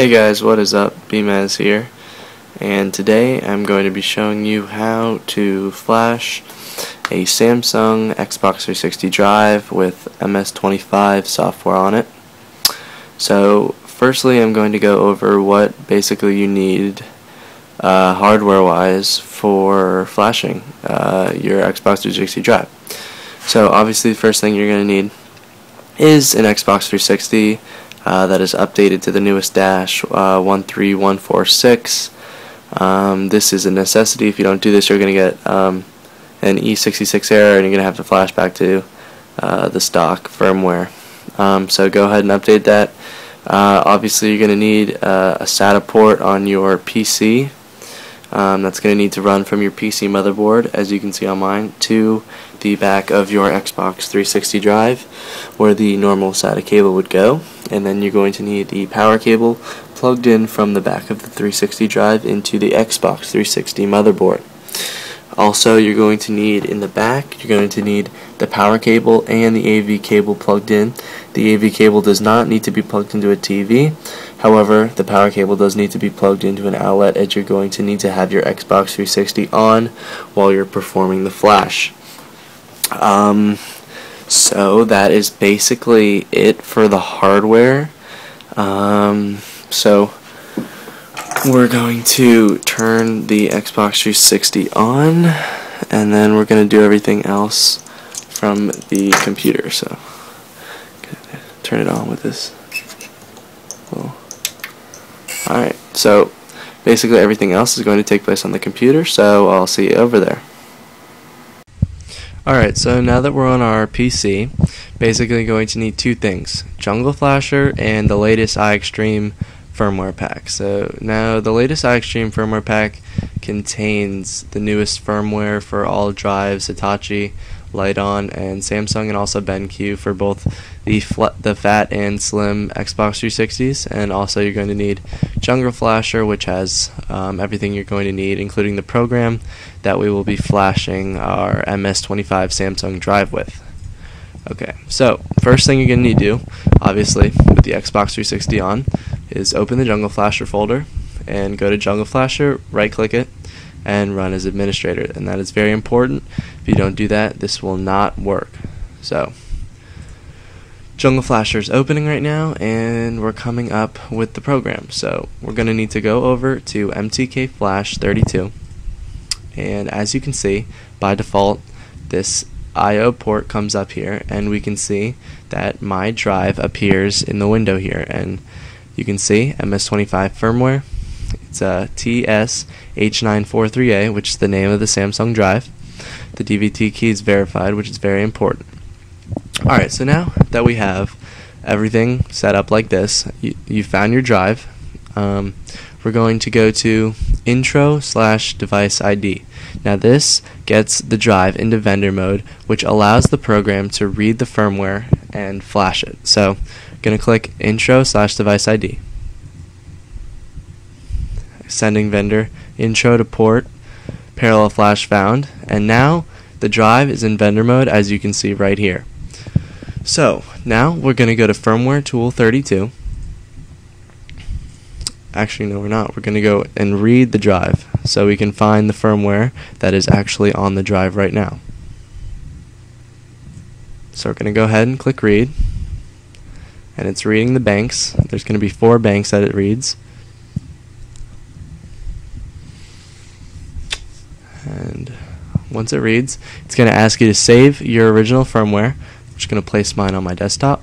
Hey guys, what is up? BMaz here, and today I'm going to be showing you how to flash a Samsung Xbox 360 drive with MS-25 software on it. So firstly, I'm going to go over what basically you need hardware wise for flashing your Xbox 360 drive. So obviously the first thing you're going to need is an Xbox 360 that is updated to the newest dash 13146. This is a necessity. If you don't do this, you're going to get an E66 error and you're going to have to flash back to the stock firmware. So go ahead and update that. Obviously you're going to need a SATA port on your PC. That's going to need to run from your PC motherboard, as you can see on mine, to the back of your Xbox 360 drive where the normal SATA cable would go, and then you're going to need the power cable plugged in from the back of the 360 drive into the Xbox 360 motherboard. Also, you're going to need in the back, you're going to need the power cable and the AV cable plugged in. The AV cable does not need to be plugged into a TV. However, the power cable does need to be plugged into an outlet, as you're going to need to have your Xbox 360 on while you're performing the flash. So that is basically it for the hardware. So we're going to turn the Xbox 360 on, and then we're going to do everything else from the computer. So turn it on with this. Alright, so basically everything else is going to take place on the computer, so I'll see you over there. Alright, so now that we're on our PC, basically going to need two things: JungleFlasher and the latest I-Xtreme Firmware Pack. So now the latest iXtreme Firmware Pack contains the newest firmware for all drives, Hitachi, Lite-On, and Samsung, and also BenQ for both the fat and slim Xbox 360s. And also you're going to need JungleFlasher, which has everything you're going to need, including the program that we will be flashing our MS-25 Samsung drive with. Okay, so first thing you're going to need to do, obviously, with the Xbox 360 on, is open the JungleFlasher folder and go to JungleFlasher, right click it, and run as administrator. And that is very important. If you don't do that, this will not work. So JungleFlasher is opening right now, and we're coming up with the program. So we're going to need to go over to MTK-Flash32, and as you can see, by default, this I/O port comes up here, and we can see that my drive appears in the window here, and you can see MS-25 firmware. It's a TS-H943A, which is the name of the Samsung drive. The DVT key is verified, which is very important. Alright, so now that we have everything set up like this, you found your drive, we're going to go to intro/device ID. Now this gets the drive into vendor mode, which allows the program to read the firmware and flash it. So I'm going to click intro/device ID. Sending vendor intro to port, parallel flash found, and now the drive is in vendor mode, as you can see right here. So now we're going to go to firmware tool 32. Actually, no, we're not. We're going to go and read the drive so we can find the firmware that is actually on the drive right now. So we're going to go ahead and click read, and it's reading the banks. There's going to be 4 banks that it reads. And once it reads, it's going to ask you to save your original firmware. I'm just going to place mine on my desktop.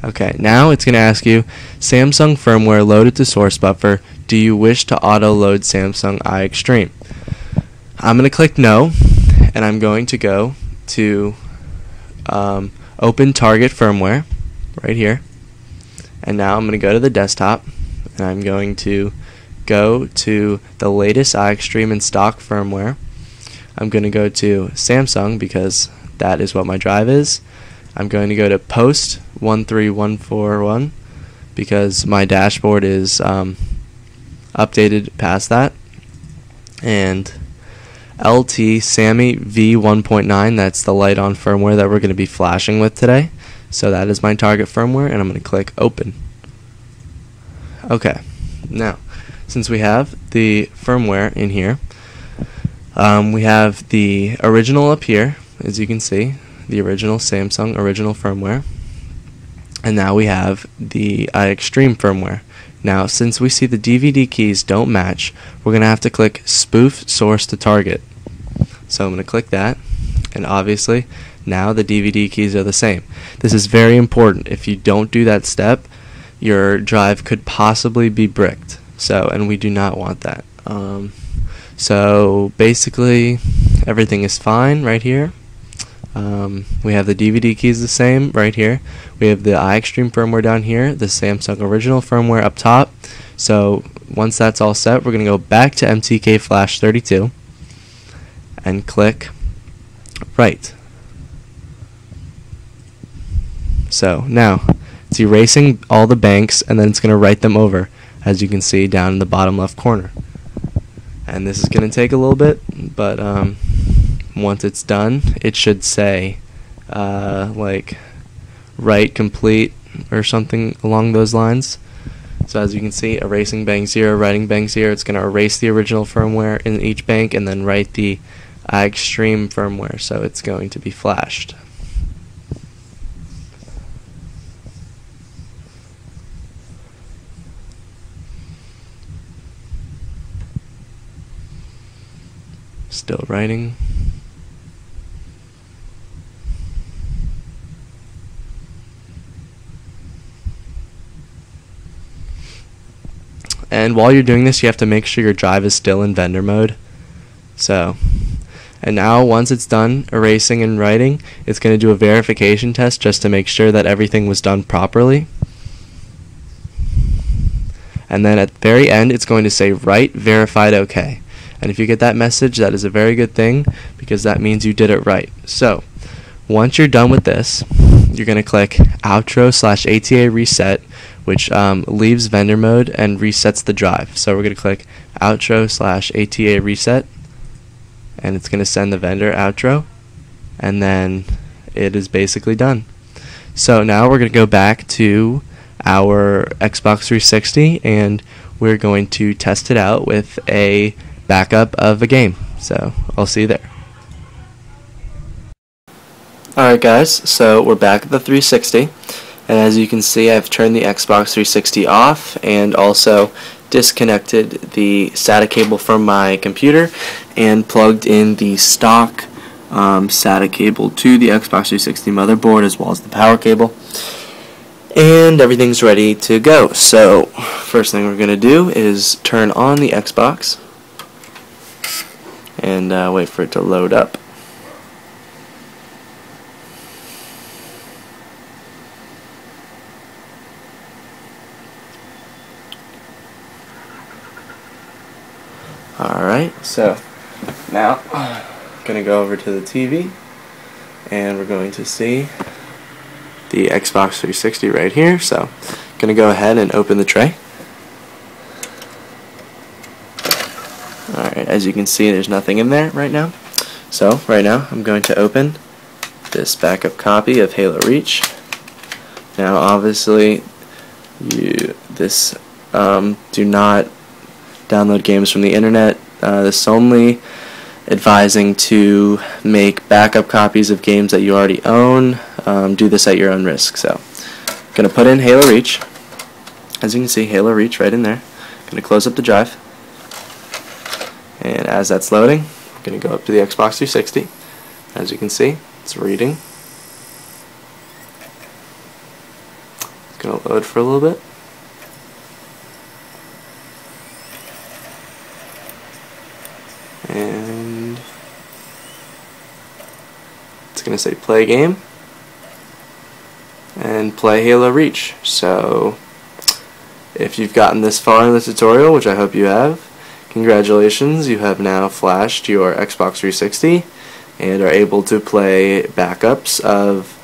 Okay, now it's going to ask you, Samsung firmware loaded to source buffer. Do you wish to auto-load Samsung I-Xtreme? I'm going to click no, and I'm going to go to open target firmware right here. And now I'm going to go to the desktop, and I'm going to go to the latest iXtreme in stock firmware. I'm going to go to Samsung because that is what my drive is. I'm going to go to post 13141 because my dashboard is updated past that. And LT SAMI V1.9, that's the Lite-On firmware that we're going to be flashing with today. So that is my target firmware, and I'm going to click open. Okay, now since we have the firmware in here, we have the original up here, as you can see, the original Samsung original firmware, and now we have the iXtreme firmware. Now, since we see the DVD keys don't match, we're going to have to click Spoof Source to Target. So I'm going to click that, and obviously now the DVD keys are the same. This is very important. If you don't do that step, your drive could possibly be bricked. And we do not want that. So basically everything is fine right here. We have the DVD keys the same right here. We have the iXtreme firmware down here, the Samsung original firmware up top. So once that's all set, we're going to go back to MTK Flash 32 and click write. So now it's erasing all the banks, and then it's going to write them over, as you can see down in the bottom left corner. And this is going to take a little bit, but once it's done, it should say like write complete or something along those lines. So as you can see, erasing bank 0, writing bank 0, it's going to erase the original firmware in each bank and then write the iXtreme firmware, so it's going to be flashed. Still writing. And while you're doing this, you have to make sure your drive is still in vendor mode. And now once it's done erasing and writing, it's going to do a verification test just to make sure that everything was done properly. And then at the very end, it's going to say write verified OK. And if you get that message, that is a very good thing, because that means you did it right. So once you're done with this, you're going to click outro/ATA reset, which leaves vendor mode and resets the drive. So we're going to click outro/ATA reset, and it's going to send the vendor outro, and then it is basically done. So now we're going to go back to our Xbox 360, and we're going to test it out with a backup of a game. So I'll see you there. Alright guys, so we're back at the 360, and as you can see, I've turned the Xbox 360 off and also disconnected the SATA cable from my computer and plugged in the stock SATA cable to the Xbox 360 motherboard, as well as the power cable, and everything's ready to go. So first thing we're going to do is turn on the Xbox and wait for it to load up. Alright, so now I'm going to go over to the TV, and we're going to see the Xbox 360 right here. So I'm going to go ahead and open the tray. Alright, as you can see, there's nothing in there right now. So right now I'm going to open this backup copy of Halo Reach. Now obviously do not download games from the internet. This is only advising to make backup copies of games that you already own. Do this at your own risk. So I'm going to put in Halo Reach. As you can see, Halo Reach right in there. I'm going to close up the drive. And as that's loading, I'm going to go up to the Xbox 360. As you can see, it's reading. It's going to load for a little bit. And it's going to say play game and play Halo Reach. So if you've gotten this far in the tutorial, which I hope you have, congratulations, you have now flashed your Xbox 360 and are able to play backups of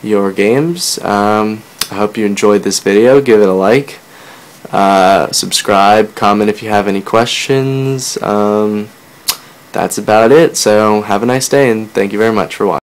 your games. I hope you enjoyed this video. Give it a like, subscribe, comment if you have any questions. That's about it, so have a nice day, and thank you very much for watching.